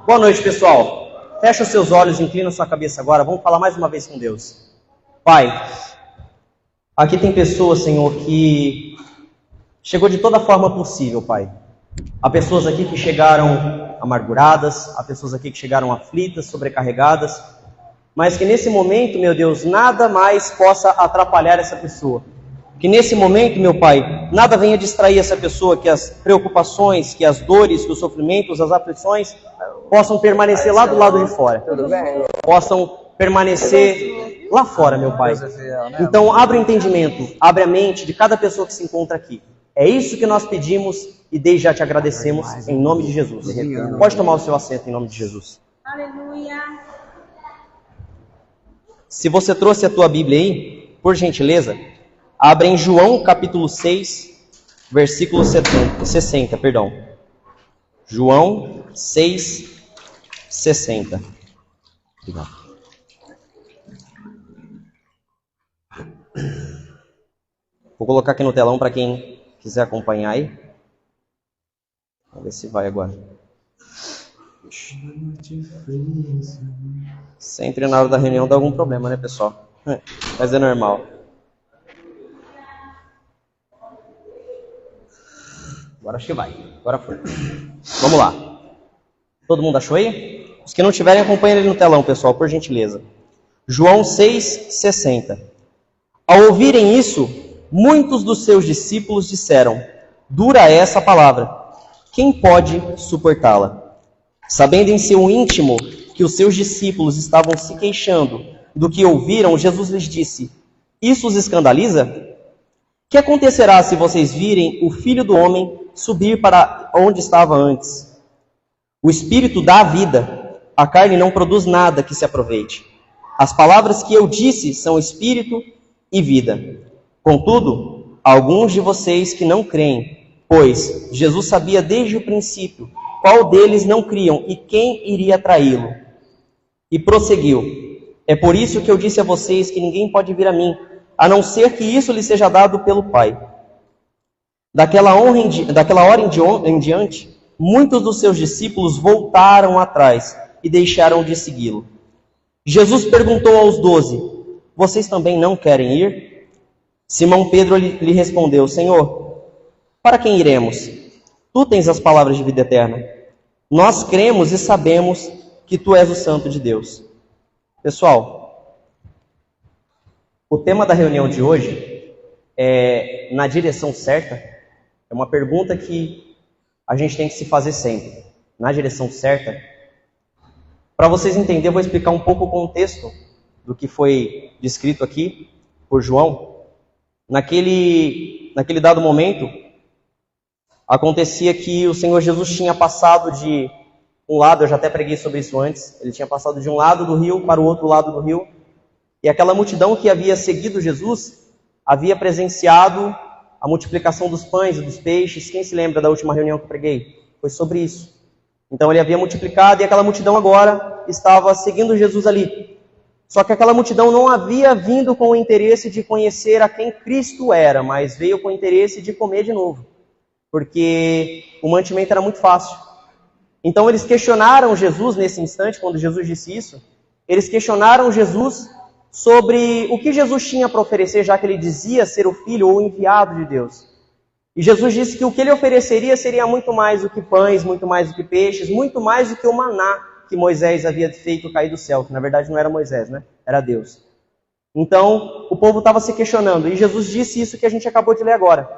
Boa noite, pessoal. Fecha os seus olhos, inclina sua cabeça agora. Vamos falar mais uma vez com Deus. Pai, aqui tem pessoas, Senhor, que chegou de toda forma possível, Pai. Há pessoas aqui que chegaram amarguradas, há pessoas aqui que chegaram aflitas, sobrecarregadas, mas que nesse momento, meu Deus, nada mais possa atrapalhar essa pessoa. Que nesse momento, meu Pai, nada venha distrair essa pessoa, que as preocupações, que as dores, que os sofrimentos, as aflições possam permanecer lá do lado de fora. Possam permanecer lá fora, meu Pai. Então, abre o entendimento, abre a mente de cada pessoa que se encontra aqui. É isso que nós pedimos e desde já te agradecemos em nome de Jesus. Pode tomar o seu assento em nome de Jesus. Aleluia. Se você trouxe a tua Bíblia aí, por gentileza, abre em João capítulo 6, versículo 60. João 6, 60. Obrigado. Vou colocar aqui no telão para quem quiser acompanhar aí. Vamos ver se vai agora. Sempre na hora da reunião dá algum problema, né, pessoal? Mas é normal. Agora acho que vai. Agora foi. Vamos lá. Todo mundo achou aí? Os que não tiverem, acompanhem ele no telão, pessoal, por gentileza. João 6,60. Ao ouvirem isso, muitos dos seus discípulos disseram: dura é essa palavra. Quem pode suportá-la? Sabendo em seu íntimo que os seus discípulos estavam se queixando do que ouviram, Jesus lhes disse: isso os escandaliza? Que acontecerá se vocês virem o Filho do Homem subir para onde estava antes? O Espírito dá a vida, a carne não produz nada que se aproveite. As palavras que eu disse são Espírito e vida. Contudo, alguns de vocês que não creem, pois Jesus sabia desde o princípio qual deles não criam e quem iria traí-lo. E prosseguiu: é por isso que eu disse a vocês que ninguém pode vir a mim, a não ser que isso lhe seja dado pelo Pai. Daquela hora em diante, muitos dos seus discípulos voltaram atrás e deixaram de segui-lo. Jesus perguntou aos 12, vocês também não querem ir? Simão Pedro lhe respondeu: Senhor, para quem iremos? Tu tens as palavras de vida eterna. Nós cremos e sabemos que tu és o Santo de Deus. Pessoal, o tema da reunião de hoje é na direção certa. É uma pergunta que a gente tem que se fazer sempre. Na direção certa? Para vocês entenderem, eu vou explicar um pouco o contexto do que foi descrito aqui por João. Naquele dado momento, acontecia que o Senhor Jesus tinha passado de um lado, eu já até preguei sobre isso antes, ele tinha passado de um lado do rio para o outro lado do rio, e aquela multidão que havia seguido Jesus havia presenciado a multiplicação dos pães e dos peixes. Quem se lembra da última reunião que eu preguei? Foi sobre isso. Então ele havia multiplicado e aquela multidão agora estava seguindo Jesus ali. Só que aquela multidão não havia vindo com o interesse de conhecer a quem Cristo era, mas veio com o interesse de comer de novo, porque o mantimento era muito fácil. Então eles questionaram Jesus nesse instante, quando Jesus disse isso, eles questionaram Jesus sobre o que Jesus tinha para oferecer, já que ele dizia ser o Filho ou o enviado de Deus. E Jesus disse que o que ele ofereceria seria muito mais do que pães, muito mais do que peixes, muito mais do que o maná que Moisés havia feito cair do céu, que na verdade não era Moisés, né? Era Deus. Então, o povo estava se questionando, e Jesus disse isso que a gente acabou de ler agora.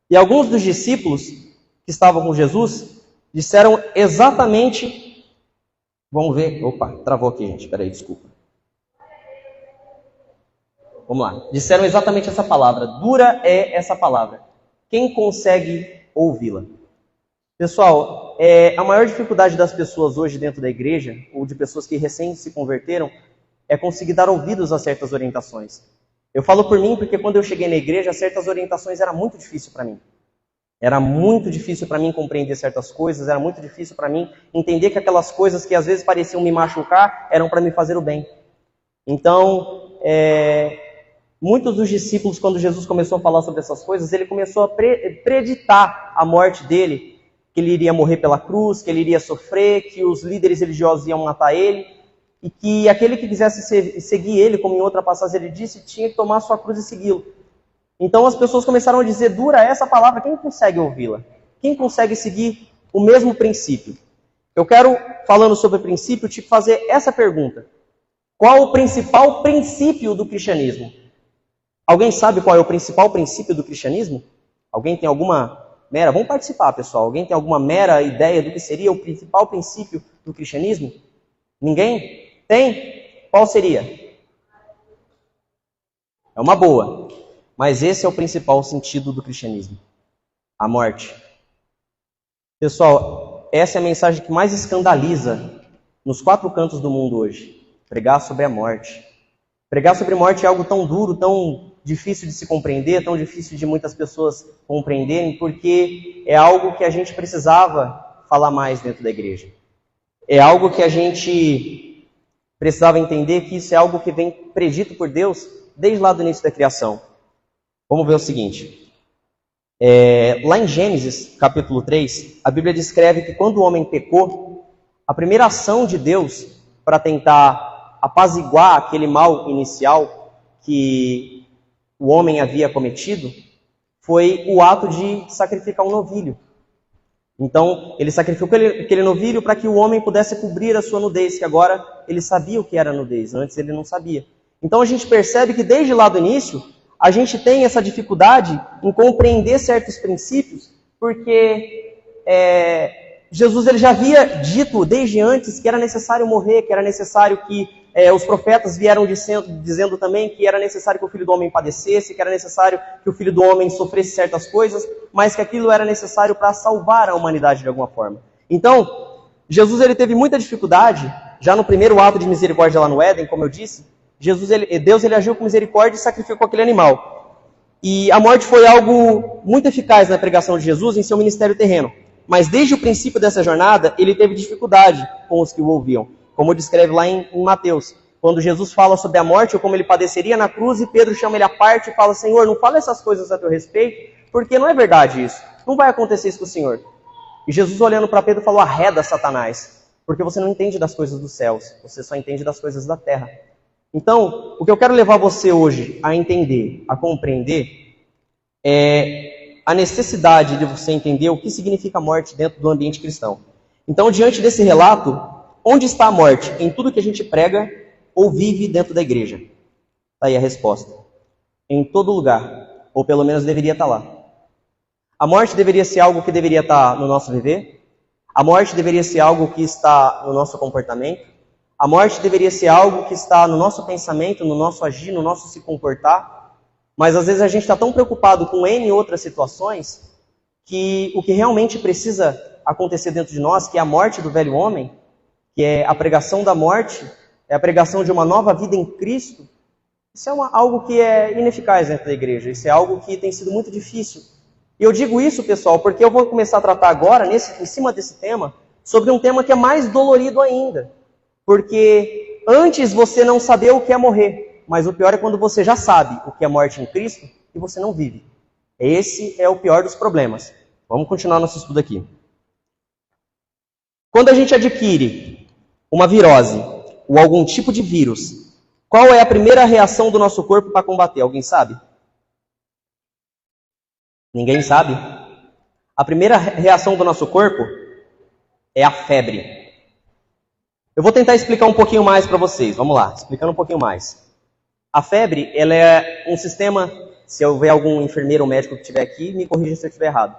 E alguns dos discípulos que estavam com Jesus disseram exatamente... Vamos ver... Opa, travou aqui, gente. Espera aí, desculpa. Vamos lá. Disseram exatamente essa palavra. Dura é essa palavra. Quem consegue ouvi-la? Pessoal, a maior dificuldade das pessoas hoje dentro da igreja, ou de pessoas que recém se converteram, é conseguir dar ouvidos a certas orientações. Eu falo por mim porque quando eu cheguei na igreja, certas orientações eram muito difíceis para mim. Era muito difícil para mim compreender certas coisas, era muito difícil para mim entender que aquelas coisas que às vezes pareciam me machucar, eram para me fazer o bem. Então, muitos dos discípulos, quando Jesus começou a falar sobre essas coisas, ele começou a preditar a morte dele que ele iria morrer pela cruz, que ele iria sofrer, que os líderes religiosos iam matar ele, e que aquele que quisesse seguir ele, como em outra passagem ele disse, tinha que tomar sua cruz e segui-lo. Então as pessoas começaram a dizer, dura essa palavra, quem consegue ouvi-la? Quem consegue seguir o mesmo princípio? Eu quero, falando sobre princípio, te fazer essa pergunta. Qual o principal princípio do cristianismo? Alguém sabe qual é o principal princípio do cristianismo? Alguém tem alguma mera... Vamos participar, pessoal. Alguém tem alguma mera ideia do que seria o principal princípio do cristianismo? Ninguém? Tem? Qual seria? É uma boa. Mas esse é o principal sentido do cristianismo. A morte. Pessoal, essa é a mensagem que mais escandaliza nos 4 cantos do mundo hoje. Pregar sobre a morte. Pregar sobre a morte é algo tão duro, tão difícil de se compreender, tão difícil de muitas pessoas compreenderem, porque é algo que a gente precisava falar mais dentro da igreja. É algo que a gente precisava entender que isso é algo que vem predito por Deus desde lá do início da criação. Vamos ver o seguinte. Lá em Gênesis, capítulo 3, a Bíblia descreve que quando o homem pecou, a primeira ação de Deus para tentar apaziguar aquele mal inicial que o homem havia cometido foi o ato de sacrificar um novilho. Então, ele sacrificou aquele novilho para que o homem pudesse cobrir a sua nudez, que agora ele sabia o que era nudez, antes ele não sabia. Então a gente percebe que desde lá do início, a gente tem essa dificuldade em compreender certos princípios, porque Jesus ele já havia dito desde antes que era necessário morrer, que era necessário que os profetas vieram dizendo também que era necessário que o Filho do Homem padecesse, que era necessário que o Filho do Homem sofresse certas coisas, mas que aquilo era necessário para salvar a humanidade de alguma forma. Então, Jesus ele teve muita dificuldade, já no primeiro ato de misericórdia lá no Éden, como eu disse, Deus ele agiu com misericórdia e sacrificou aquele animal. E a morte foi algo muito eficaz na pregação de Jesus em seu ministério terreno. Mas desde o princípio dessa jornada, ele teve dificuldade com os que o ouviam. Como descreve lá em Mateus. Quando Jesus fala sobre a morte, ou como ele padeceria na cruz, e Pedro chama ele à parte e fala, Senhor, não fala essas coisas a teu respeito, porque não é verdade isso. Não vai acontecer isso com o Senhor. E Jesus olhando para Pedro falou, arreda Satanás, porque você não entende das coisas dos céus, você só entende das coisas da terra. Então, o que eu quero levar você hoje a entender, a compreender, é a necessidade de você entender o que significa a morte dentro do ambiente cristão. Então, diante desse relato, onde está a morte? Em tudo que a gente prega ou vive dentro da igreja. Está aí a resposta. Em todo lugar, ou pelo menos deveria estar lá. A morte deveria ser algo que deveria estar no nosso viver? A morte deveria ser algo que está no nosso comportamento? A morte deveria ser algo que está no nosso pensamento, no nosso agir, no nosso se comportar. Mas às vezes a gente está tão preocupado com N outras situações que o que realmente precisa acontecer dentro de nós, que é a morte do velho homem, que é a pregação da morte, é a pregação de uma nova vida em Cristo, isso é algo que é ineficaz dentro da igreja. Isso é algo que tem sido muito difícil. E eu digo isso, pessoal, porque eu vou começar a tratar agora, em cima desse tema, sobre um tema que é mais dolorido ainda. Porque antes você não saber o que é morrer, mas o pior é quando você já sabe o que é morte em Cristo e você não vive. Esse é o pior dos problemas. Vamos continuar nosso estudo aqui. Quando a gente adquire uma virose ou algum tipo de vírus, qual é a primeira reação do nosso corpo para combater? Alguém sabe? Ninguém sabe? A primeira reação do nosso corpo é a febre. Eu vou tentar explicar um pouquinho mais para vocês. Vamos lá, explicando um pouquinho mais. A febre, ela é um sistema, se houver algum enfermeiro ou médico que estiver aqui, me corrija se eu estiver errado.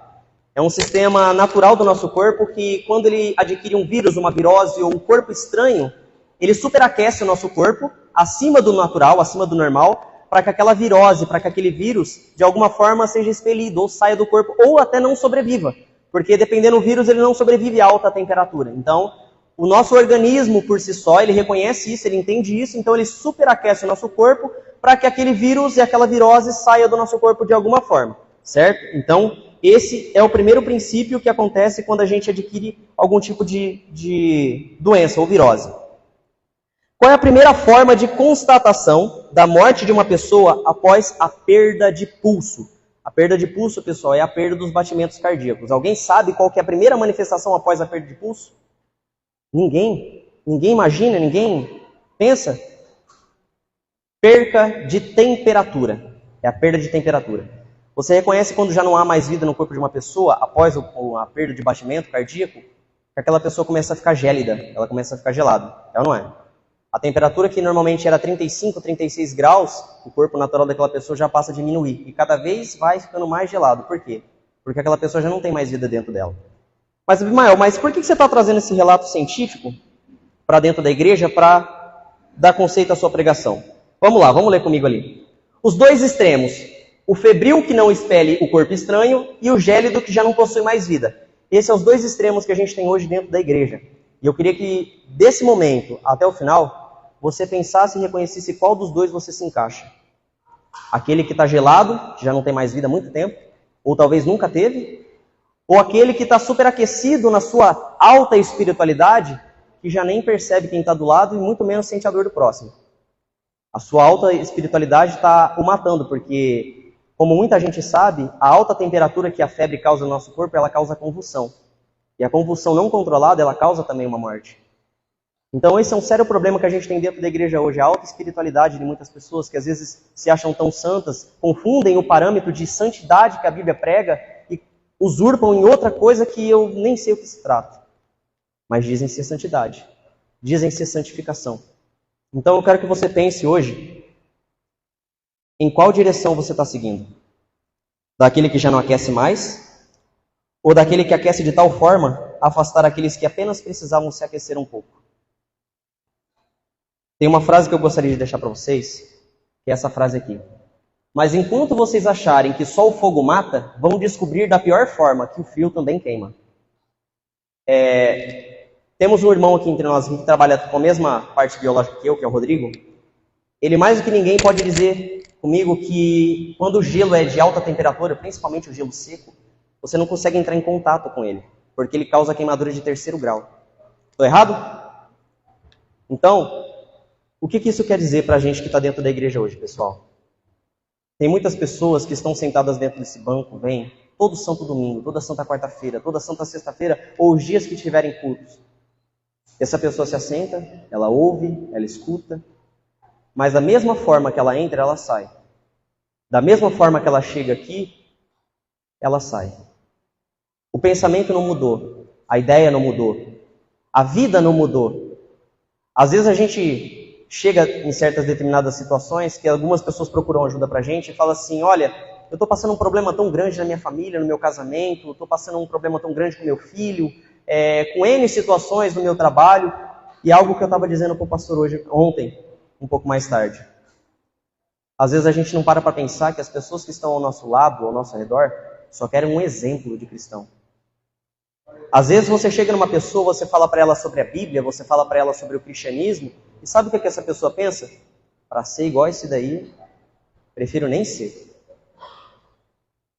É um sistema natural do nosso corpo que, quando ele adquire um vírus, uma virose ou um corpo estranho, ele superaquece o nosso corpo, acima do natural, acima do normal, para que aquela virose, para que aquele vírus, de alguma forma, seja expelido ou saia do corpo, ou até não sobreviva. Porque, dependendo do vírus, ele não sobrevive a alta temperatura. Então, o nosso organismo, por si só, ele reconhece isso, ele entende isso, então ele superaquece o nosso corpo para que aquele vírus e aquela virose saia do nosso corpo de alguma forma, certo? Então, esse é o primeiro princípio que acontece quando a gente adquire algum tipo de doença ou virose. Qual é a primeira forma de constatação da morte de uma pessoa após a perda de pulso? A perda de pulso, pessoal, é a perda dos batimentos cardíacos. Alguém sabe qual que é a primeira manifestação após a perda de pulso? Ninguém. Ninguém imagina, ninguém pensa. Perca de temperatura. É a perda de temperatura. Você reconhece quando já não há mais vida no corpo de uma pessoa após a perda de batimento cardíaco? Que aquela pessoa começa a ficar gélida, ela começa a ficar gelada. É ou não é? A temperatura que normalmente era 35, 36 graus, o corpo natural daquela pessoa já passa a diminuir. E cada vez vai ficando mais gelado. Por quê? Porque aquela pessoa já não tem mais vida dentro dela. Mas, Abimael, mas por que você está trazendo esse relato científico para dentro da igreja para dar conceito à sua pregação? Vamos lá, vamos ler comigo ali. Os dois extremos. O febril que não expele o corpo estranho e o gélido que já não possui mais vida. Esses são os dois extremos que a gente tem hoje dentro da igreja. E eu queria que, desse momento até o final, você pensasse e reconhecesse qual dos dois você se encaixa. Aquele que está gelado, que já não tem mais vida há muito tempo, ou talvez nunca teve, ou aquele que está superaquecido na sua alta espiritualidade, que já nem percebe quem está do lado e muito menos sente a dor do próximo. A sua alta espiritualidade está o matando, porque, como muita gente sabe, a alta temperatura que a febre causa no nosso corpo, ela causa convulsão. E a convulsão não controlada, ela causa também uma morte. Então esse é um sério problema que a gente tem dentro da igreja hoje, a alta espiritualidade de muitas pessoas que às vezes se acham tão santas, confundem o parâmetro de santidade que a Bíblia prega e usurpam em outra coisa que eu nem sei o que se trata. Mas dizem ser santidade, dizem ser santificação. Então eu quero que você pense hoje em qual direção você está seguindo. Daquele que já não aquece mais? Ou daquele que aquece de tal forma a afastar aqueles que apenas precisavam se aquecer um pouco? Tem uma frase que eu gostaria de deixar para vocês, que é essa frase aqui. Mas enquanto vocês acharem que só o fogo mata, vão descobrir da pior forma que o frio também queima. Temos um irmão aqui entre nós que trabalha com a mesma parte biológica que eu, que é o Rodrigo. Ele mais do que ninguém pode dizer comigo que quando o gelo é de alta temperatura, principalmente o gelo seco, você não consegue entrar em contato com ele, porque ele causa queimadura de 3º grau. Estou errado? Então, o que isso quer dizer para a gente que está dentro da igreja hoje, pessoal? Tem muitas pessoas que estão sentadas dentro desse banco, vêm todo santo domingo, toda santa quarta-feira, toda santa sexta-feira, ou os dias que tiverem cultos. Essa pessoa se assenta, ela ouve, ela escuta, mas da mesma forma que ela entra, ela sai. Da mesma forma que ela chega aqui, ela sai. O pensamento não mudou, a ideia não mudou, a vida não mudou. Às vezes a gente chega em certas determinadas situações que algumas pessoas procuram ajuda pra gente e falam assim, olha, eu estou passando um problema tão grande na minha família, no meu casamento, estou passando um problema tão grande com meu filho, com N situações no meu trabalho, e algo que eu estava dizendo para o pastor ontem, um pouco mais tarde. Às vezes a gente não para pensar que as pessoas que estão ao nosso lado, ao nosso redor, só querem um exemplo de cristão. Às vezes você chega numa pessoa, você fala para ela sobre a Bíblia, você fala para ela sobre o cristianismo, e sabe o que essa pessoa pensa? Para ser igual a esse daí, prefiro nem ser.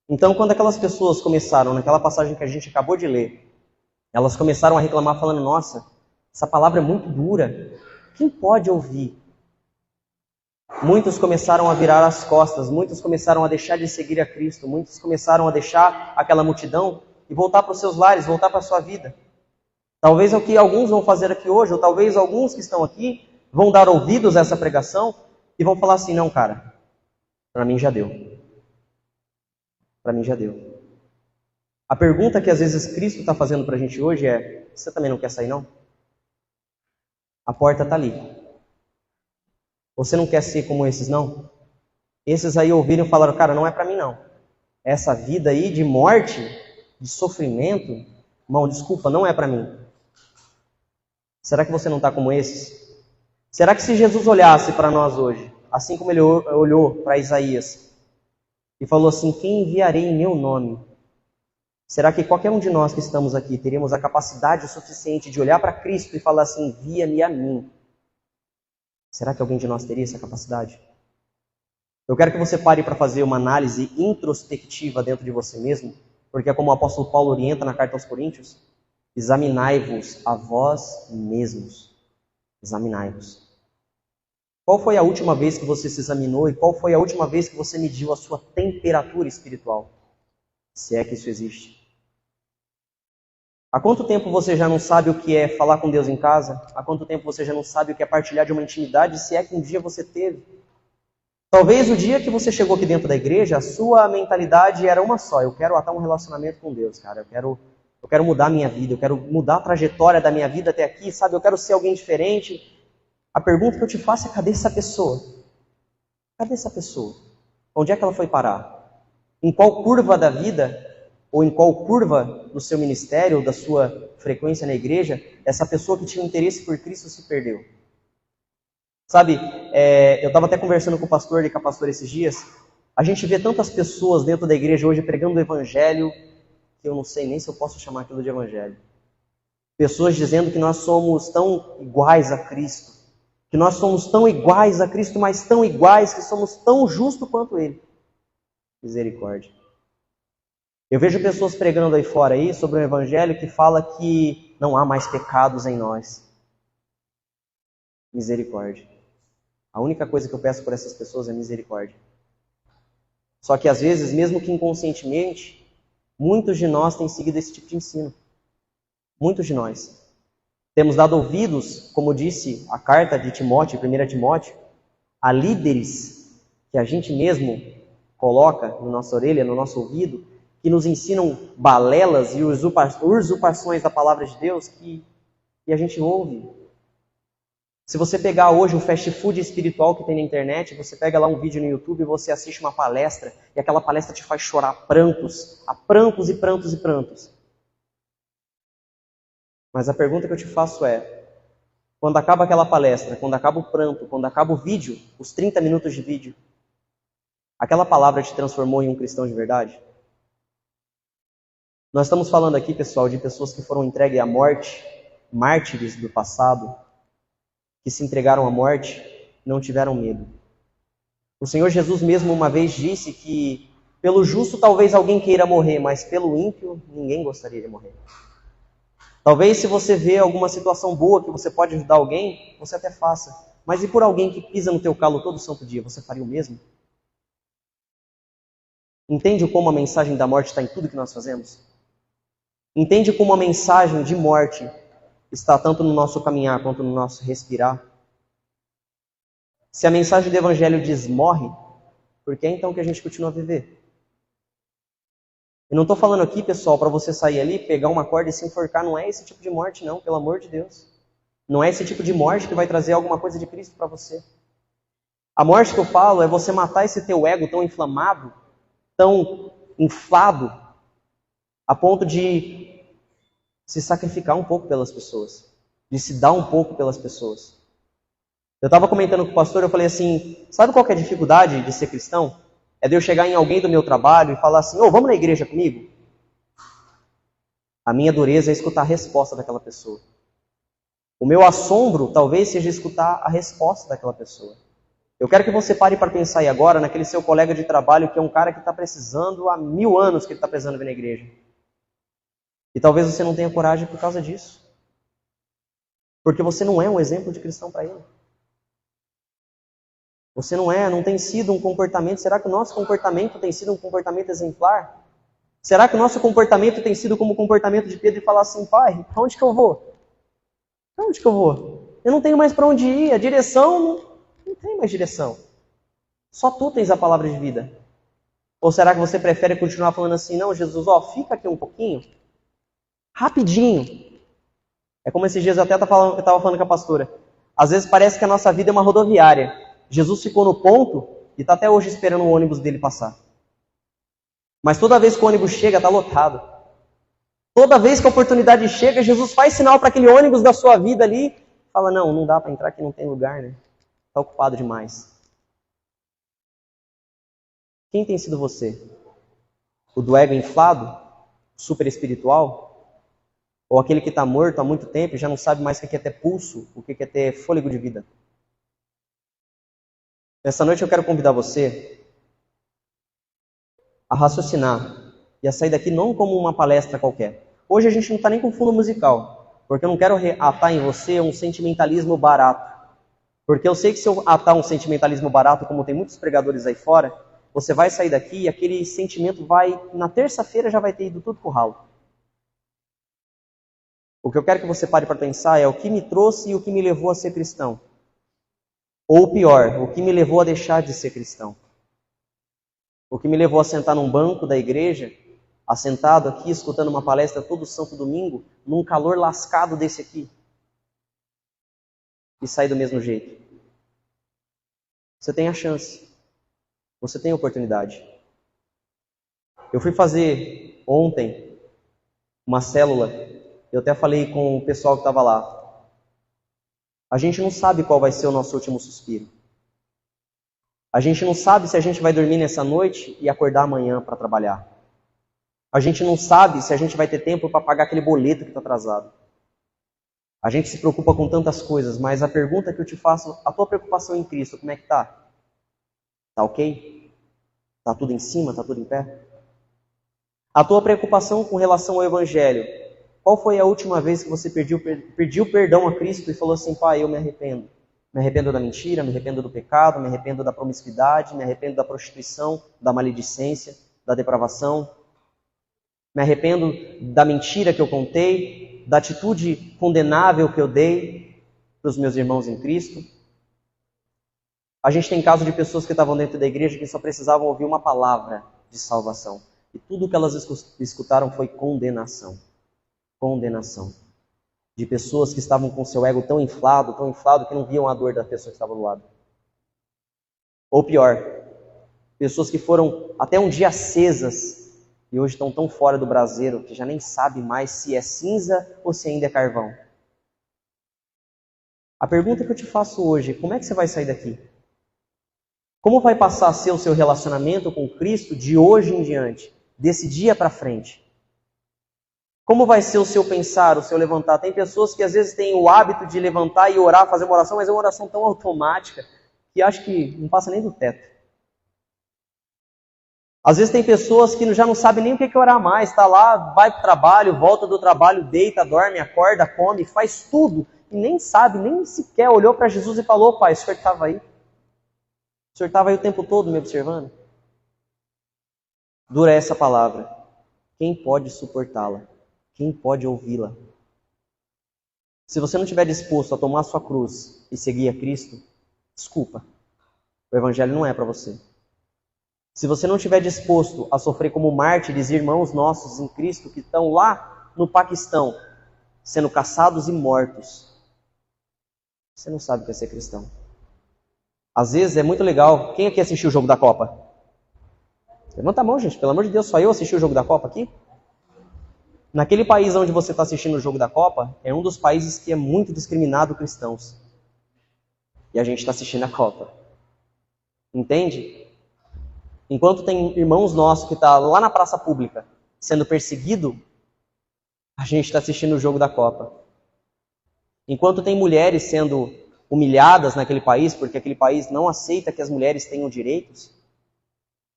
Então, quando aquelas pessoas começaram, naquela passagem que a gente acabou de ler, elas começaram a reclamar falando, nossa, essa palavra é muito dura, quem pode ouvir? Muitos começaram a virar as costas, muitos começaram a deixar de seguir a Cristo, muitos começaram a deixar aquela multidão e voltar para os seus lares, voltar para a sua vida. Talvez é o que alguns vão fazer aqui hoje, ou talvez alguns que estão aqui vão dar ouvidos a essa pregação e vão falar assim, não, cara, para mim já deu. Para mim já deu. A pergunta que às vezes Cristo está fazendo para a gente hoje é, você também não quer sair não? A porta está ali. Você não quer ser como esses não? Esses aí ouviram e falaram, cara, não é para mim não. Essa vida aí de morte, de sofrimento, irmão, desculpa, não é para mim. Será que você não está como esses? Será que se Jesus olhasse para nós hoje, assim como ele olhou para Isaías, e falou assim, quem enviarei em meu nome? Será que qualquer um de nós que estamos aqui teríamos a capacidade suficiente de olhar para Cristo e falar assim, envia-me a mim? Será que alguém de nós teria essa capacidade? Eu quero que você pare para fazer uma análise introspectiva dentro de você mesmo, porque é como o apóstolo Paulo orienta na carta aos Coríntios, examinai-vos a vós mesmos. Examinai-vos. Qual foi a última vez que você se examinou e qual foi a última vez que você mediu a sua temperatura espiritual? Se é que isso existe. Há quanto tempo você já não sabe o que é falar com Deus em casa? Há quanto tempo você já não sabe o que é partilhar de uma intimidade, se é que um dia você teve? Talvez o dia que você chegou aqui dentro da igreja, a sua mentalidade era uma só: eu quero atar um relacionamento com Deus, cara. Eu quero mudar a minha vida, eu quero mudar a trajetória da minha vida até aqui, sabe? Eu quero ser alguém diferente. A pergunta que eu te faço é: cadê essa pessoa? Cadê essa pessoa? Onde é que ela foi parar? Em qual curva da vida, ou em qual curva do seu ministério, ou da sua frequência na igreja, essa pessoa que tinha um interesse por Cristo se perdeu? Sabe, eu estava até conversando com o pastor e com a pastora esses dias. A gente vê tantas pessoas dentro da igreja hoje pregando o evangelho, que eu não sei nem se eu posso chamar aquilo de evangelho. Pessoas dizendo que nós somos tão iguais a Cristo, que nós somos tão iguais a Cristo, mas tão iguais que somos tão justos quanto Ele. Misericórdia. Eu vejo pessoas pregando aí fora aí sobre um evangelho que fala que não há mais pecados em nós. Misericórdia. A única coisa que eu peço por essas pessoas é misericórdia. Só que às vezes, mesmo que inconscientemente, muitos de nós têm seguido esse tipo de ensino. Muitos de nós. Temos dado ouvidos, como disse a carta de Timóteo, 1 Timóteo, a líderes que a gente mesmo coloca na nossa orelha, no nosso ouvido, que nos ensinam balelas e usurpações da palavra de Deus que a gente ouve. Se você pegar hoje o fast food espiritual que tem na internet, você pega lá um vídeo no YouTube e você assiste uma palestra, e aquela palestra te faz chorar a prantos e prantos e prantos. Mas a pergunta que eu te faço é: quando acaba aquela palestra, quando acaba o pranto, quando acaba o vídeo, os 30 minutos de vídeo, aquela palavra te transformou em um cristão de verdade? Nós estamos falando aqui, pessoal, de pessoas que foram entregues à morte, mártires do passado, que se entregaram à morte, não tiveram medo. O Senhor Jesus mesmo uma vez disse que pelo justo talvez alguém queira morrer, mas pelo ímpio ninguém gostaria de morrer. Talvez se você vê alguma situação boa que você pode ajudar alguém, você até faça. Mas e por alguém que pisa no teu calo todo santo dia, você faria o mesmo? Entende como a mensagem da morte está em tudo que nós fazemos? Entende como a mensagem de morte está tanto no nosso caminhar quanto no nosso respirar? Se a mensagem do Evangelho diz morre, por que então que a gente continua a viver? Eu não estou falando aqui, pessoal, para você sair ali, pegar uma corda e se enforcar. Não é esse tipo de morte, não, pelo amor de Deus. Não é esse tipo de morte que vai trazer alguma coisa de Cristo para você. A morte que eu falo é você matar esse teu ego tão inflamado, tão inflado, a ponto de se sacrificar um pouco pelas pessoas, de se dar um pouco pelas pessoas. Eu estava comentando com o pastor, eu falei assim, sabe qual que é a dificuldade de ser cristão? É de eu chegar em alguém do meu trabalho e falar assim, vamos na igreja comigo? A minha dureza é escutar a resposta daquela pessoa. O meu assombro talvez seja escutar a resposta daquela pessoa. Eu quero que você pare para pensar aí agora naquele seu colega de trabalho que é um cara que está precisando há 1000 anos que ele está precisando vir na igreja. E talvez você não tenha coragem por causa disso. Porque você não é um exemplo de cristão para ele. Você não tem sido um comportamento. Será que o nosso comportamento tem sido um comportamento exemplar? Será que o nosso comportamento tem sido como o comportamento de Pedro e falar assim, pai, para onde que eu vou? Para onde que eu vou? Eu não tenho mais para onde ir, a direção não tem mais direção. Só tu tens a palavra de vida. Ou será que você prefere continuar falando assim, não, Jesus, fica aqui um pouquinho, rapidinho. É como esses dias eu até estava falando com a pastora. Às vezes parece que a nossa vida é uma rodoviária. Jesus ficou no ponto e está até hoje esperando o ônibus dele passar. Mas toda vez que o ônibus chega, está lotado. Toda vez que a oportunidade chega, Jesus faz sinal para aquele ônibus da sua vida ali. Fala, não dá para entrar aqui, não tem lugar, né? Está ocupado demais. Quem tem sido você? O do ego inflado? Super espiritual? Ou aquele que está morto há muito tempo e já não sabe mais o que é ter pulso, o que é ter fôlego de vida? Essa noite eu quero convidar você a raciocinar e a sair daqui não como uma palestra qualquer. Hoje a gente não está nem com fundo musical, porque eu não quero atar em você um sentimentalismo barato. Porque eu sei que se eu atar um sentimentalismo barato, como tem muitos pregadores aí fora, você vai sair daqui e aquele sentimento vai, na terça-feira já vai ter ido tudo pro ralo. O que eu quero que você pare para pensar é o que me trouxe e o que me levou a ser cristão. Ou pior, o que me levou a deixar de ser cristão. O que me levou a sentar num banco da igreja, assentado aqui, escutando uma palestra todo santo domingo, num calor lascado desse aqui. E sair do mesmo jeito. Você tem a chance. Você tem a oportunidade. Eu fui fazer ontem uma célula. Eu até falei com o pessoal que estava lá. A gente não sabe qual vai ser o nosso último suspiro. A gente não sabe se a gente vai dormir nessa noite e acordar amanhã para trabalhar. A gente não sabe se a gente vai ter tempo para pagar aquele boleto que está atrasado. A gente se preocupa com tantas coisas, mas a pergunta que eu te faço, a tua preocupação em Cristo, como é que tá? Tá ok? Tá tudo em cima? Tá tudo em pé? A tua preocupação com relação ao Evangelho, qual foi a última vez que você pediu perdão a Cristo e falou assim, Pai, eu me arrependo? Me arrependo da mentira, me arrependo do pecado, me arrependo da promiscuidade, me arrependo da prostituição, da maledicência, da depravação. Me arrependo da mentira que eu contei, da atitude condenável que eu dei para os meus irmãos em Cristo. A gente tem caso de pessoas que estavam dentro da igreja que só precisavam ouvir uma palavra de salvação. E tudo que elas escutaram foi condenação. Condenação. De pessoas que estavam com seu ego tão inflado que não viam a dor da pessoa que estava do lado. Ou pior, pessoas que foram até um dia acesas e hoje estão tão fora do braseiro que já nem sabe mais se é cinza ou se ainda é carvão. A pergunta que eu te faço hoje, como é que você vai sair daqui? Como vai passar a ser o seu relacionamento com Cristo de hoje em diante, desse dia para frente? Como vai ser o seu pensar, o seu levantar? Tem pessoas que às vezes têm o hábito de levantar e orar, fazer uma oração, mas é uma oração tão automática que acho que não passa nem do teto. Às vezes tem pessoas que já não sabem nem o que é orar mais. Está lá, vai para o trabalho, volta do trabalho, deita, dorme, acorda, come, faz tudo. E nem sabe, nem sequer olhou para Jesus e falou, Pai, o Senhor estava aí? O Senhor estava aí o tempo todo me observando? Dura essa palavra. Quem pode suportá-la? Quem pode ouvi-la? Se você não estiver disposto a tomar a sua cruz e seguir a Cristo, desculpa. O Evangelho não é para você. Se você não estiver disposto a sofrer como mártires irmãos nossos em Cristo que estão lá no Paquistão, sendo caçados e mortos, você não sabe o que é ser cristão. Às vezes é muito legal. Quem aqui assistiu o jogo da Copa? Levanta a mão, gente. Pelo amor de Deus, só eu assisti o jogo da Copa aqui? Naquele país onde você está assistindo o jogo da Copa, é um dos países que é muito discriminado cristãos. E a gente está assistindo a Copa. Entende? Enquanto tem irmãos nossos que estão lá na praça pública sendo perseguido, a gente está assistindo o jogo da Copa. Enquanto tem mulheres sendo humilhadas naquele país, porque aquele país não aceita que as mulheres tenham direitos,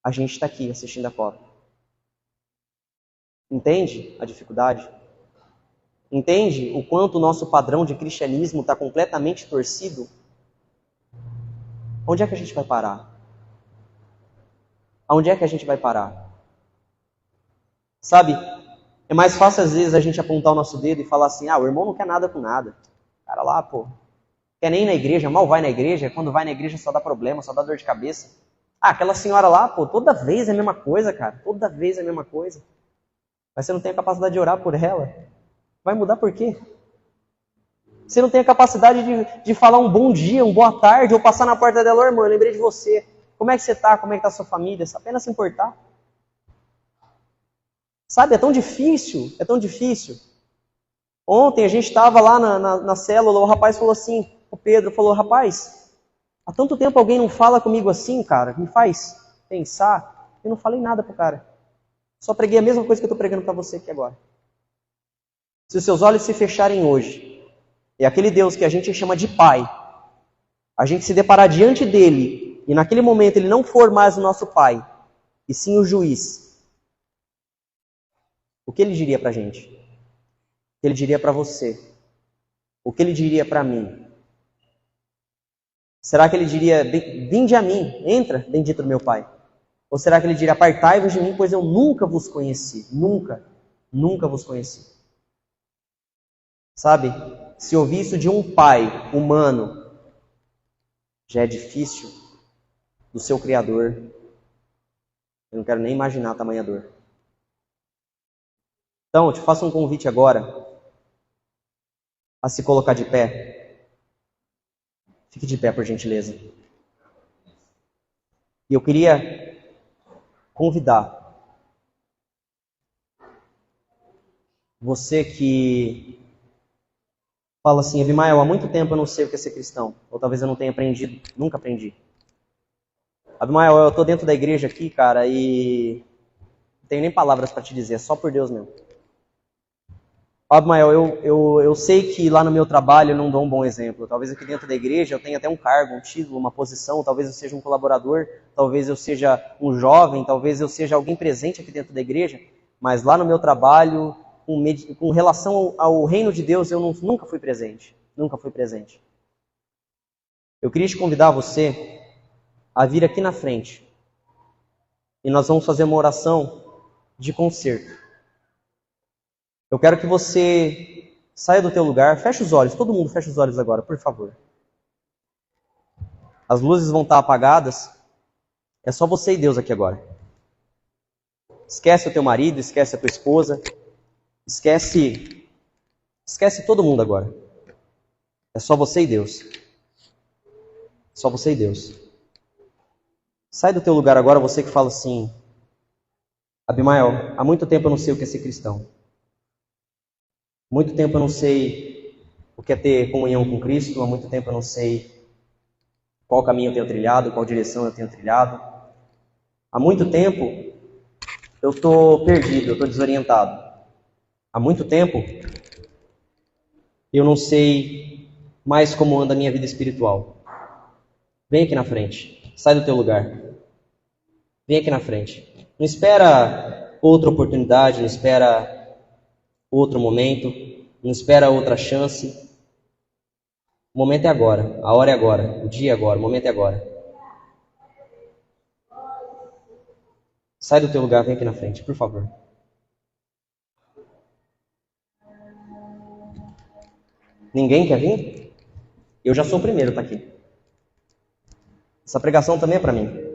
a gente está aqui assistindo a Copa. Entende a dificuldade? Entende o quanto o nosso padrão de cristianismo está completamente torcido? Onde é que a gente vai parar? Aonde é que a gente vai parar? Sabe, é mais fácil às vezes a gente apontar o nosso dedo e falar assim, o irmão não quer nada com nada. O cara lá, quer nem ir na igreja, mal vai na igreja, quando vai na igreja só dá problema, só dá dor de cabeça. Aquela senhora lá, toda vez é a mesma coisa, cara, toda vez é a mesma coisa. Mas você não tem a capacidade de orar por ela. Vai mudar por quê? Você não tem a capacidade de falar um bom dia, uma boa tarde, ou passar na porta dela, irmão, eu lembrei de você. Como é que você está? Como é que está a sua família? Apenas se importar. Sabe, é tão difícil, é tão difícil. Ontem a gente estava lá na célula, o rapaz falou assim, o Pedro falou, rapaz, há tanto tempo alguém não fala comigo assim, cara, me faz pensar. Eu não falei nada pro cara. Só preguei a mesma coisa que eu estou pregando para você aqui agora. Se os seus olhos se fecharem hoje, e aquele Deus que a gente chama de Pai, a gente se deparar diante dele, e naquele momento ele não for mais o nosso Pai, e sim o juiz, o que ele diria para a gente? O que ele diria para você? O que ele diria para mim? Será que ele diria, vinde a mim, entra, bendito do meu Pai? Ou será que ele diria, apartai-vos de mim, pois eu nunca vos conheci. Nunca vos conheci. Sabe, se ouvir isso de um pai humano, já é difícil, do seu Criador, eu não quero nem imaginar a tamanha dor. Então, eu te faço um convite agora, a se colocar de pé. Fique de pé, por gentileza. E eu queria convidar você que fala assim, Abimael, há muito tempo eu não sei o que é ser cristão. Ou talvez eu não tenha aprendido, nunca aprendi. Abimael, eu estou dentro da igreja aqui, cara, e não tenho nem palavras para te dizer, é só por Deus mesmo. Abimael, eu sei que lá no meu trabalho eu não dou um bom exemplo. Talvez aqui dentro da igreja eu tenha até um cargo, um título, uma posição. Talvez eu seja um colaborador, talvez eu seja um jovem, talvez eu seja alguém presente aqui dentro da igreja. Mas lá no meu trabalho, com relação ao reino de Deus, eu nunca fui presente. Nunca fui presente. Eu queria te convidar você a vir aqui na frente. E nós vamos fazer uma oração de concerto. Eu quero que você saia do teu lugar, feche os olhos, todo mundo feche os olhos agora, por favor. As luzes vão estar apagadas, é só você e Deus aqui agora. Esquece o teu marido, esquece a tua esposa, esquece todo mundo agora. É só você e Deus. Só você e Deus. Sai do teu lugar agora, você que fala assim, Abimael, há muito tempo eu não sei o que é ser cristão. Muito tempo eu não sei o que é ter comunhão com Cristo, há muito tempo eu não sei qual caminho eu tenho trilhado, qual direção eu tenho trilhado. Há muito tempo eu estou perdido, eu estou desorientado. Há muito tempo eu não sei mais como anda a minha vida espiritual. Vem aqui na frente, sai do teu lugar. Vem aqui na frente. Não espera outra oportunidade, não espera outro momento, não espera outra chance. O momento é agora, a hora é agora, o dia é agora, o momento é agora. Sai do teu lugar, vem aqui na frente, por favor. Ninguém quer vir? Eu já sou o primeiro, tá aqui. Essa pregação também é para mim.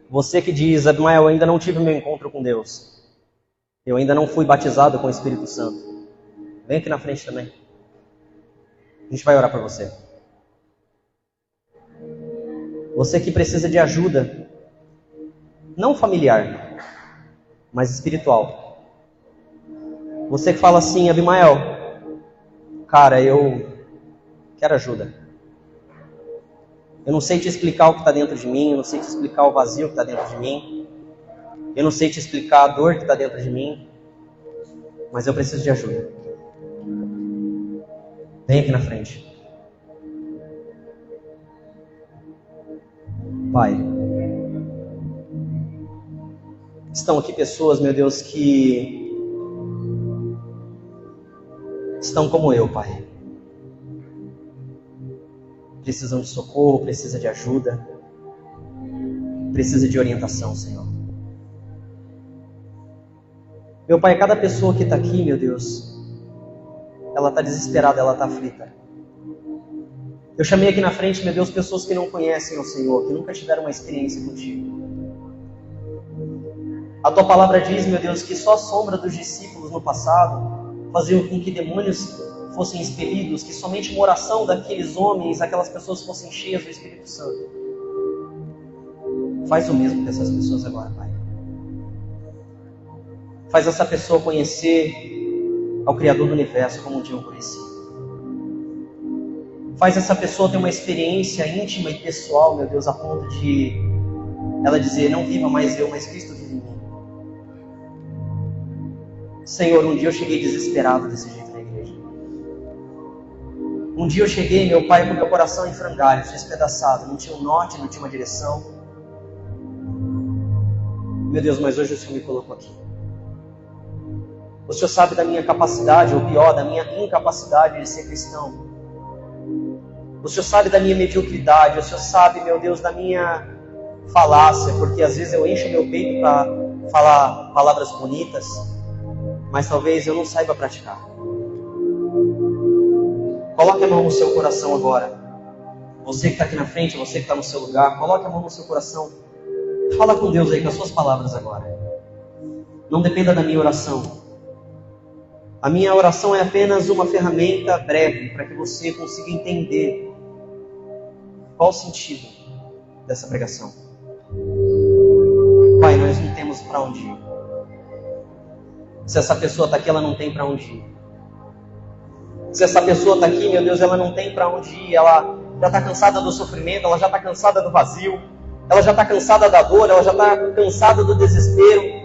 Você que diz, Abimael, eu ainda não tive meu encontro com Deus. Eu ainda não fui batizado com o Espírito Santo. Vem aqui na frente também. A gente vai orar por você. Você que precisa de ajuda, não familiar, mas espiritual. Você que fala assim, Abimael, cara, eu quero ajuda. Eu não sei te explicar o que está dentro de mim, eu não sei te explicar o vazio que está dentro de mim. Eu não sei te explicar a dor que está dentro de mim, mas eu preciso de ajuda. Vem aqui na frente. Pai, estão aqui pessoas, meu Deus, que estão como eu, Pai. Precisam de socorro, precisam de ajuda, precisam de orientação, Senhor. Meu Pai, cada pessoa que está aqui, meu Deus, ela está desesperada, ela está aflita. Eu chamei aqui na frente, meu Deus, pessoas que não conhecem o Senhor, que nunca tiveram uma experiência contigo. A Tua palavra diz, meu Deus, que só a sombra dos discípulos no passado faziam com que demônios fossem expelidos, que somente uma oração daqueles homens, aquelas pessoas fossem cheias do Espírito Santo. Faz o mesmo com essas pessoas agora, Pai. Faz essa pessoa conhecer ao Criador do Universo como um dia eu conheci. Faz essa pessoa ter uma experiência íntima e pessoal, meu Deus, a ponto de ela dizer, não viva mais eu, mas Cristo vive em mim. Senhor, um dia eu cheguei desesperado desse jeito na igreja. Um dia eu cheguei, meu Pai, com meu coração em frangalhos, despedaçado, não tinha um norte, não tinha uma direção. Meu Deus, mas hoje o Senhor me colocou aqui. O Senhor sabe da minha capacidade, ou pior, da minha incapacidade de ser cristão. O Senhor sabe da minha mediocridade. O Senhor sabe, meu Deus, da minha falácia, porque às vezes eu encho meu peito para falar palavras bonitas, mas talvez eu não saiba praticar. Coloque a mão no seu coração agora. Você que está aqui na frente, você que está no seu lugar, coloque a mão no seu coração. Fala com Deus aí com as suas palavras agora. Não dependa da minha oração. A minha oração é apenas uma ferramenta breve para que você consiga entender qual o sentido dessa pregação. Pai, nós não temos para onde ir. Se essa pessoa está aqui, ela não tem para onde ir. Se essa pessoa está aqui, meu Deus, ela não tem para onde ir. Ela já está cansada do sofrimento, ela já está cansada do vazio, ela já está cansada da dor, ela já está cansada do desespero.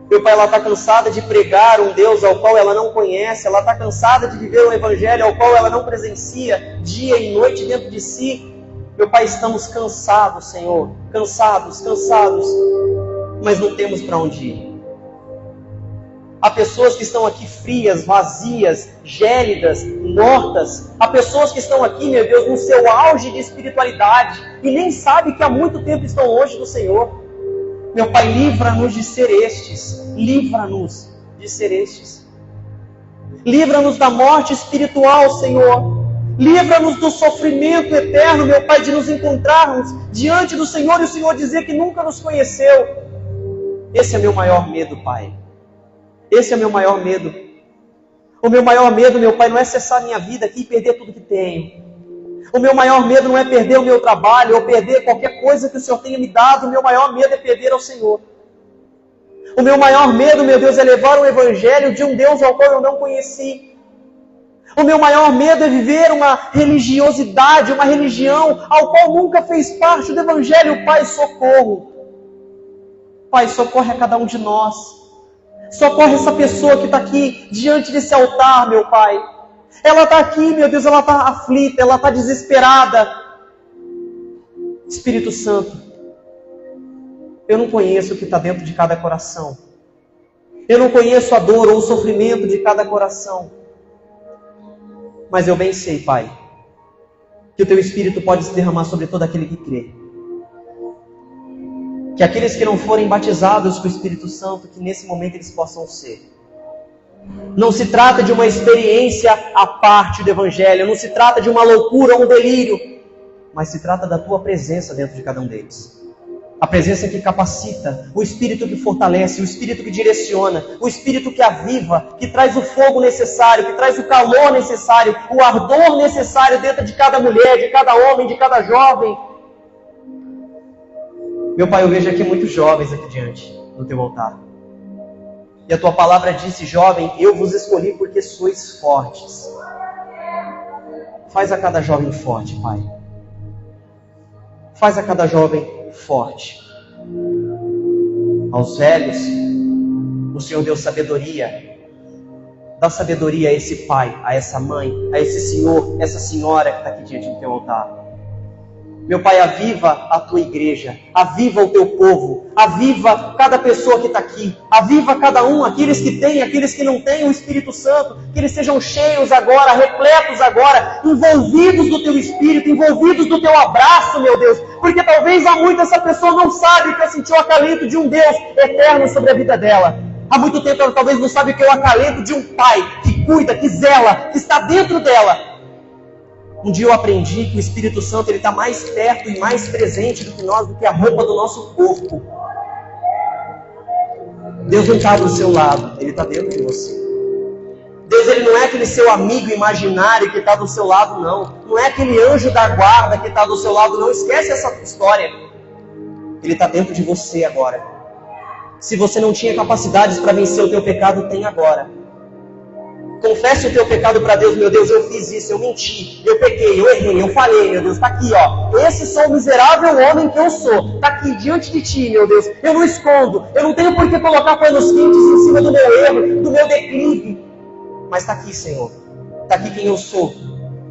Meu Pai, ela está cansada de pregar um Deus ao qual ela não conhece, ela está cansada de viver um evangelho ao qual ela não presencia dia e noite dentro de si. Meu Pai, estamos cansados, Senhor, cansados, mas não temos para onde ir. Há pessoas que estão aqui frias, vazias, gélidas, mortas. Há pessoas que estão aqui, meu Deus, no seu auge de espiritualidade e nem sabem que há muito tempo estão longe do Senhor. Meu Pai, livra-nos de ser estes. Livra-nos de ser estes. Livra-nos da morte espiritual, Senhor. Livra-nos do sofrimento eterno, meu Pai, de nos encontrarmos diante do Senhor e o Senhor dizer que nunca nos conheceu. Esse é meu maior medo, Pai. Esse é meu maior medo. O meu maior medo, meu Pai, não é cessar minha vida aqui e perder tudo que tenho. O meu maior medo não é perder o meu trabalho ou perder qualquer coisa que o Senhor tenha me dado. O meu maior medo é perder ao Senhor. O meu maior medo, meu Deus, é levar o evangelho de um Deus ao qual eu não conheci. O meu maior medo é viver uma religiosidade, uma religião ao qual nunca fez parte do evangelho. Pai, socorro. Pai, socorre a cada um de nós. Socorre essa pessoa que está aqui diante desse altar, meu Pai. Ela está aqui, meu Deus, ela está aflita, ela está desesperada. Espírito Santo, eu não conheço o que está dentro de cada coração. Eu não conheço a dor ou o sofrimento de cada coração. Mas eu bem sei, Pai, que o Teu Espírito pode se derramar sobre todo aquele que crê. Que aqueles que não forem batizados com o Espírito Santo, que nesse momento eles possam ser. Não se trata de uma experiência à parte do Evangelho, não se trata de uma loucura ou um delírio, mas se trata da Tua presença dentro de cada um deles. A presença que capacita, o Espírito que fortalece, o Espírito que direciona, o Espírito que aviva, que traz o fogo necessário, que traz o calor necessário, o ardor necessário dentro de cada mulher, de cada homem, de cada jovem. Meu Pai, eu vejo aqui muitos jovens aqui diante do Teu altar. E a Tua palavra disse, jovem, eu vos escolhi porque sois fortes. Faz a cada jovem forte, Pai. Faz a cada jovem forte. Aos velhos, o Senhor deu sabedoria. Dá sabedoria a esse pai, a essa mãe, a esse senhor, essa senhora que está aqui diante do Teu altar. Meu Pai, aviva a Tua igreja, aviva o Teu povo, aviva cada pessoa que está aqui, aviva cada um, aqueles que têm, aqueles que não têm o Espírito Santo, que eles sejam cheios agora, repletos agora, envolvidos do Teu Espírito, envolvidos do Teu abraço, meu Deus, porque talvez há muito essa pessoa não sabe que sentiu o acalento de um Deus eterno sobre a vida dela. Há muito tempo ela talvez não sabe o que é o acalento de um Pai que cuida, que zela, que está dentro dela. Um dia eu aprendi que o Espírito Santo está mais perto e mais presente do que nós, do que a roupa do nosso corpo. Deus não está do seu lado, Ele está dentro de você. Deus, Ele não é aquele seu amigo imaginário que está do seu lado, não. Não é aquele anjo da guarda que está do seu lado, não. Esquece essa história. Ele está dentro de você agora. Se você não tinha capacidades para vencer o teu pecado, tem agora. Confesse o teu pecado para Deus. Meu Deus, eu fiz isso, eu menti, eu pequei, eu errei, eu falhei, meu Deus. Está aqui, ó. Esse sou o miserável homem que eu sou. Está aqui diante de Ti, meu Deus. Eu não escondo, eu não tenho por que colocar panos quentes em cima do meu erro, do meu declive. Mas está aqui, Senhor. Está aqui quem eu sou.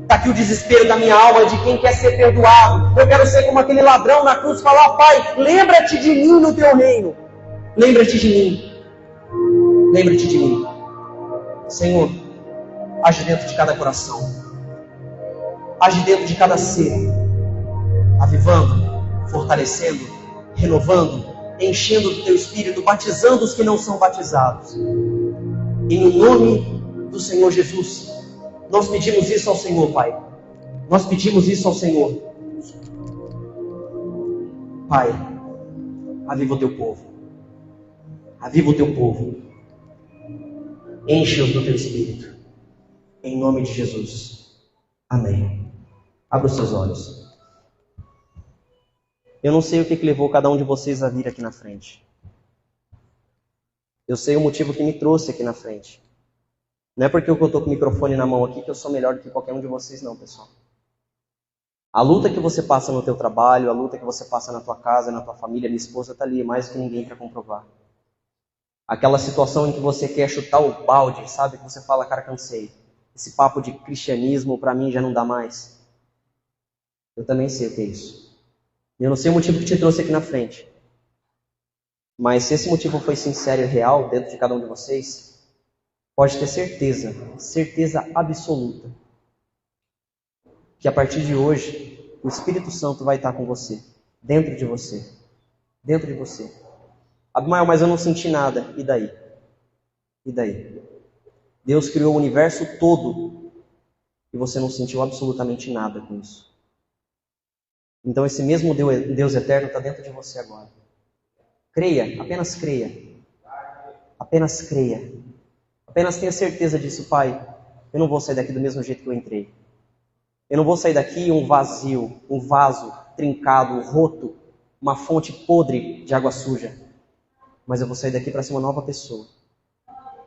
Está aqui o desespero da minha alma, de quem quer ser perdoado. Eu quero ser como aquele ladrão na cruz, falar, Pai, lembra-te de mim no Teu reino. Lembra-te de mim. Lembra-te de mim. Senhor, age dentro de cada coração. age dentro de cada ser, avivando, fortalecendo, renovando, enchendo do teu Espírito, batizando os que não são batizados. E no nome do Senhor Jesus, nós pedimos isso ao Senhor, Pai. Nós pedimos isso ao Senhor. Pai, aviva o teu povo. Aviva o teu povo. Enche-os do teu Espírito. Em nome de Jesus. Amém. Abra os seus olhos. Eu não sei o que levou cada um de vocês a vir aqui na frente. Eu sei o motivo que me trouxe aqui na frente. Não é porque eu estou com o microfone na mão aqui que eu sou melhor do que qualquer um de vocês, não, pessoal. A luta que você passa no teu trabalho, a luta que você passa na tua casa, na tua família, minha esposa está ali, mais do que ninguém para comprovar. Aquela situação em que você quer chutar o balde, sabe? Que você fala, cara, cansei. Esse papo de cristianismo para mim já não dá mais. Eu também sei o que é isso. Eu não sei o motivo que te trouxe aqui na frente. Mas se esse motivo foi sincero e real dentro de cada um de vocês, pode ter certeza, certeza absoluta, que a partir de hoje, o Espírito Santo vai estar com você, dentro de você, dentro de você. Abimael, mas eu não senti nada. E daí? E daí? Deus criou o universo todo e você não sentiu absolutamente nada com isso. Então esse mesmo Deus eterno está dentro de você agora. Creia, apenas creia. Apenas creia. Apenas tenha certeza disso, Pai. Eu não vou sair daqui do mesmo jeito que eu entrei. Eu não vou sair daqui um vazio, um vaso trincado, roto, uma fonte podre de água suja. Mas eu vou sair daqui para ser uma nova pessoa.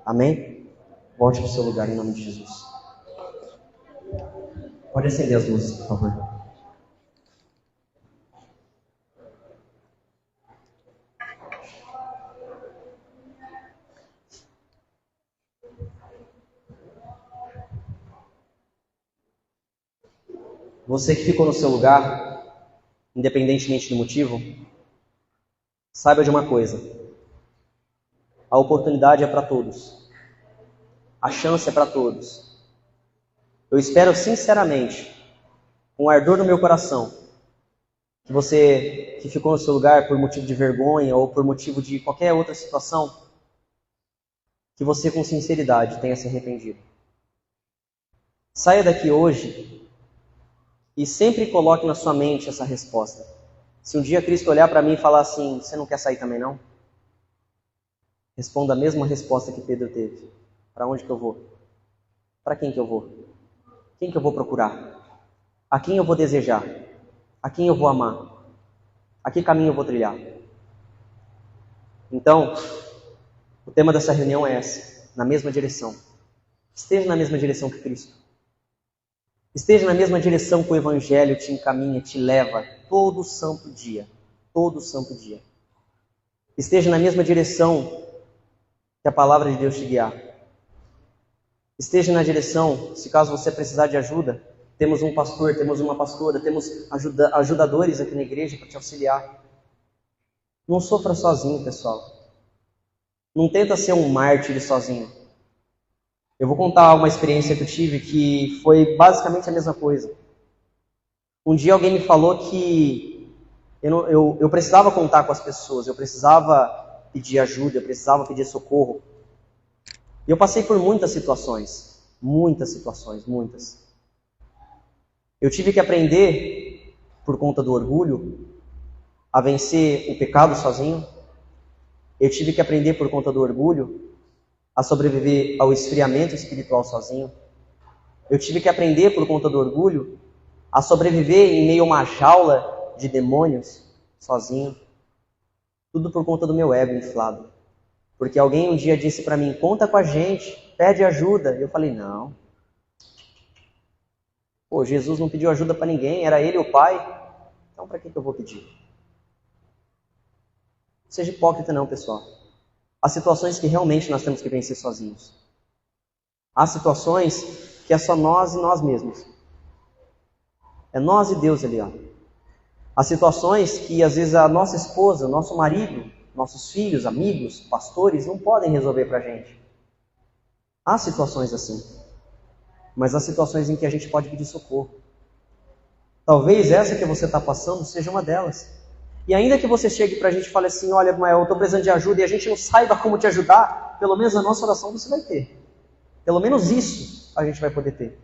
Amém? Volte para o seu lugar em nome de Jesus. Pode acender as luzes, por favor. Você que ficou no seu lugar, independentemente do motivo, saiba de uma coisa. A oportunidade é para todos. A chance é para todos. Eu espero sinceramente, com ardor no meu coração, que você que ficou no seu lugar por motivo de vergonha ou por motivo de qualquer outra situação, que você com sinceridade tenha se arrependido. Saia daqui hoje e sempre coloque na sua mente essa resposta. Se um dia Cristo olhar para mim e falar assim, você não quer sair também não? Responda a mesma resposta que Pedro teve. Para onde que eu vou? Para quem que eu vou? Quem que eu vou procurar? A quem eu vou desejar? A quem eu vou amar? A que caminho eu vou trilhar? Então, o tema dessa reunião é esse, na mesma direção. Esteja na mesma direção que Cristo. Esteja na mesma direção que o Evangelho te encaminha, te leva todo santo dia. Todo santo dia. Esteja na mesma direção que a palavra de Deus te guiar. Esteja na direção, se caso você precisar de ajuda, temos um pastor, temos uma pastora, temos ajudadores aqui na igreja para te auxiliar. Não sofra sozinho, pessoal. Não tenta ser um mártir sozinho. Eu vou contar uma experiência que eu tive que foi basicamente a mesma coisa. Um dia alguém me falou que eu precisava contar com as pessoas, eu precisava pedir ajuda, eu precisava pedir socorro. E eu passei por muitas situações. Eu tive que aprender, por conta do orgulho, a vencer o pecado sozinho. Eu tive que aprender, por conta do orgulho, a sobreviver ao esfriamento espiritual sozinho. Eu tive que aprender, por conta do orgulho, a sobreviver em meio a uma jaula de demônios sozinho. Tudo por conta do meu ego inflado. Porque alguém um dia disse para mim, conta com a gente, pede ajuda. E eu falei, não. Pô, Jesus não pediu ajuda para ninguém, era ele o Pai. Então para que eu vou pedir? Não seja hipócrita não, pessoal. Há situações que realmente nós temos que vencer sozinhos. Há situações que é só nós e nós mesmos. É nós e Deus ali, ó. Há situações que às vezes a nossa esposa, nosso marido, nossos filhos, amigos, pastores não podem resolver pra gente. Há situações assim. Mas há situações em que a gente pode pedir socorro. Talvez essa que você está passando seja uma delas. E ainda que você chegue para a gente e fale assim, olha, Mael, eu estou precisando de ajuda, e a gente não saiba como te ajudar, pelo menos a nossa oração você vai ter. Pelo menos isso a gente vai poder ter.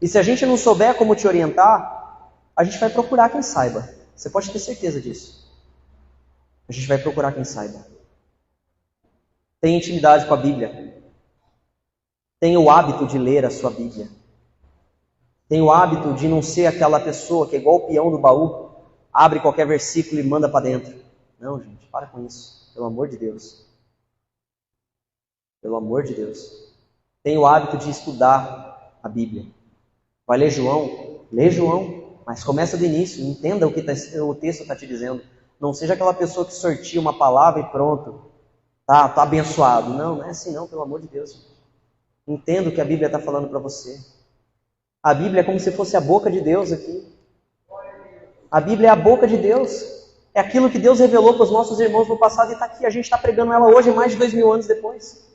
E se a gente não souber como te orientar, a gente vai procurar quem saiba. Você pode ter certeza disso. A gente vai procurar quem saiba. Tenha intimidade com a Bíblia. Tenha o hábito de ler a sua Bíblia. Tenha o hábito de não ser aquela pessoa que é igual o peão do baú, abre qualquer versículo e manda para dentro. Não, gente, para com isso. Pelo amor de Deus. Pelo amor de Deus. Tenha o hábito de estudar a Bíblia. Vai ler João? Lê João. Mas começa do início. Entenda o que o texto está te dizendo. Não seja aquela pessoa que sortia uma palavra e pronto. Tá abençoado. Não, não é assim não, pelo amor de Deus. Entenda o que a Bíblia está falando para você. A Bíblia é como se fosse a boca de Deus aqui. A Bíblia é a boca de Deus. É aquilo que Deus revelou para os nossos irmãos no passado e está aqui. A gente está pregando ela hoje, mais de 2000 anos depois.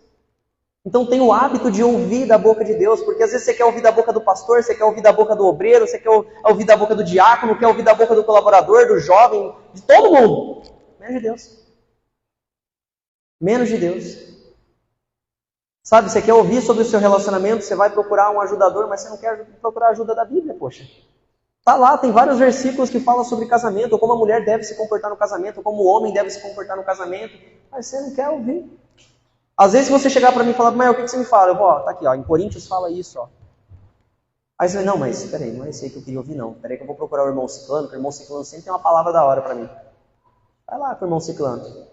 Então tenha o hábito de ouvir da boca de Deus, porque às vezes você quer ouvir da boca do pastor, você quer ouvir da boca do obreiro, você quer ouvir da boca do diácono, quer ouvir da boca do colaborador, do jovem, de todo mundo. Menos de Deus. Menos de Deus. Sabe, você quer ouvir sobre o seu relacionamento, você vai procurar um ajudador, mas você não quer procurar a ajuda da Bíblia, poxa. Tá lá, tem vários versículos que falam sobre casamento, ou como a mulher deve se comportar no casamento, ou como o homem deve se comportar no casamento, mas você não quer ouvir. Às vezes se você chegar para mim e falar, mas o que você me fala? Eu vou, ó, tá aqui, ó, em Coríntios fala isso, ó. Aí você vai, não, mas peraí, não é isso aí que eu queria ouvir, não. Peraí que eu vou procurar o irmão Ciclano, que o irmão Ciclano sempre tem uma palavra da hora para mim. Vai lá com o irmão Ciclano.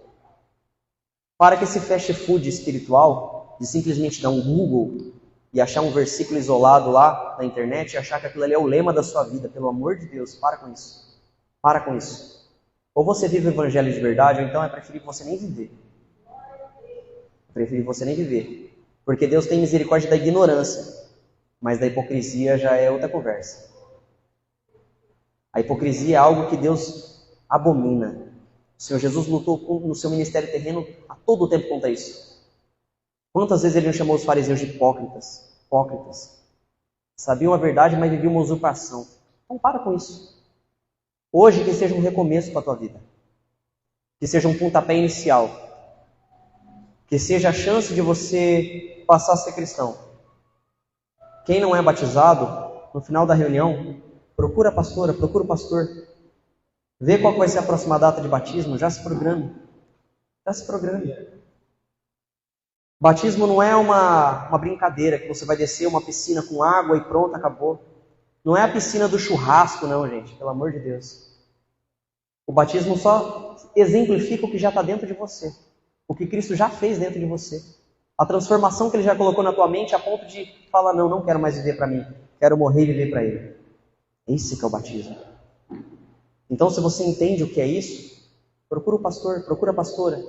Para que esse fast food espiritual, de simplesmente dar um Google e achar um versículo isolado lá na internet e achar que aquilo ali é o lema da sua vida, pelo amor de Deus, para com isso. Para com isso. Ou você vive o evangelho de verdade, ou então é preferível você nem viver. Preferível você nem viver. Porque Deus tem misericórdia da ignorância, mas da hipocrisia já é outra conversa. A hipocrisia é algo que Deus abomina. O Senhor Jesus lutou no seu ministério terreno a todo tempo contra isso. Quantas vezes ele não chamou os fariseus de hipócritas? Hipócritas. Sabiam a verdade, mas viviam uma usurpação. Então para com isso. Hoje que seja um recomeço para a tua vida. Que seja um pontapé inicial. Que seja a chance de você passar a ser cristão. Quem não é batizado, no final da reunião, procura a pastora, procura o pastor. Vê qual vai ser a próxima data de batismo, já se programe. Já se programe. Batismo não é uma brincadeira que você vai descer uma piscina com água e pronto, acabou. Não é a piscina do churrasco, não, gente, pelo amor de Deus. O batismo só exemplifica o que já está dentro de você. O que Cristo já fez dentro de você. A transformação que Ele já colocou na tua mente a ponto de falar, não quero mais viver para mim. Quero morrer e viver para Ele. Esse que é o batismo. Então, se você entende o que é isso, procura o pastor, procura a pastora,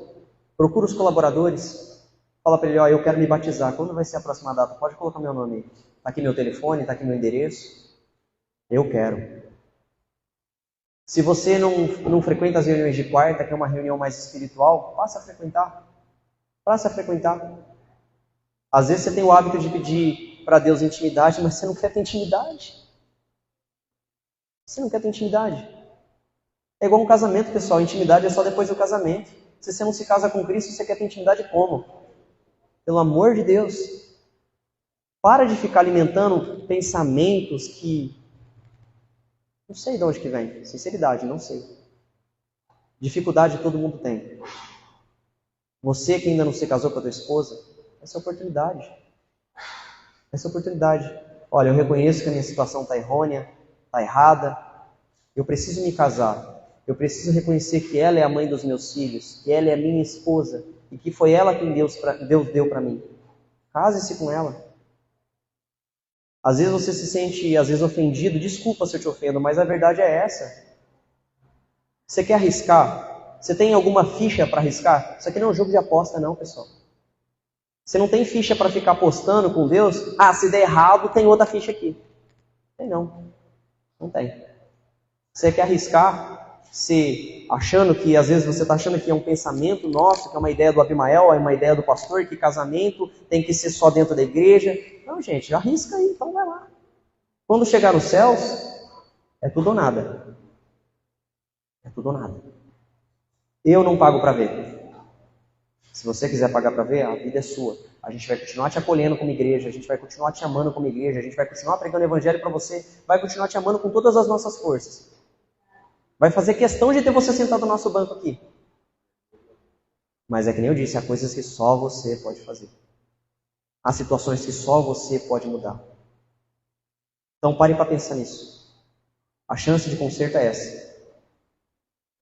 procura os colaboradores. Fala para ele, eu quero me batizar. Quando vai ser a próxima data? Pode colocar meu nome aí. Está aqui meu telefone, está aqui meu endereço. Eu quero. Se você não frequenta as reuniões de quarta, que é uma reunião mais espiritual, passe a frequentar. Passe a frequentar. Às vezes você tem o hábito de pedir para Deus intimidade, mas você não quer ter intimidade. Você não quer ter intimidade. É igual um casamento, pessoal. Intimidade é só depois do casamento. Se você não se casa com Cristo, você quer ter intimidade como? Pelo amor de Deus. Para de ficar alimentando pensamentos que... Não sei de onde que vem. Sinceridade, não sei. Dificuldade todo mundo tem. Você que ainda não se casou com a tua esposa, essa é a oportunidade. Essa é a oportunidade. Olha, eu reconheço que a minha situação está errônea, está errada. Eu preciso me casar. Eu preciso reconhecer que ela é a mãe dos meus filhos, que ela é a minha esposa e que foi ela quem Deus deu para mim. Case-se com ela. Às vezes você se sente, ofendido. Desculpa se eu te ofendo, mas a verdade é essa. Você quer arriscar? Você tem alguma ficha para arriscar? Isso aqui não é um jogo de aposta não, pessoal. Você não tem ficha para ficar apostando com Deus? Se der errado, tem outra ficha aqui. Tem não. Não tem. Você quer arriscar? Achando que, às vezes você está achando que é um pensamento nosso, que é uma ideia do Abimael, é uma ideia do pastor, que casamento tem que ser só dentro da igreja. Não, gente, arrisca aí, então vai lá. Quando chegar nos céus, É tudo ou nada. É tudo ou nada. Eu não pago para ver. Se você quiser pagar para ver, a vida é sua. A gente vai continuar te acolhendo como igreja, a gente vai continuar te amando como igreja, a gente vai continuar pregando o evangelho para você, vai continuar te amando com todas as nossas forças. Vai fazer questão de ter você sentado no nosso banco aqui. Mas é que nem eu disse, há coisas que só você pode fazer. Há situações que só você pode mudar. Então pare para pensar nisso. A chance de conserto é essa.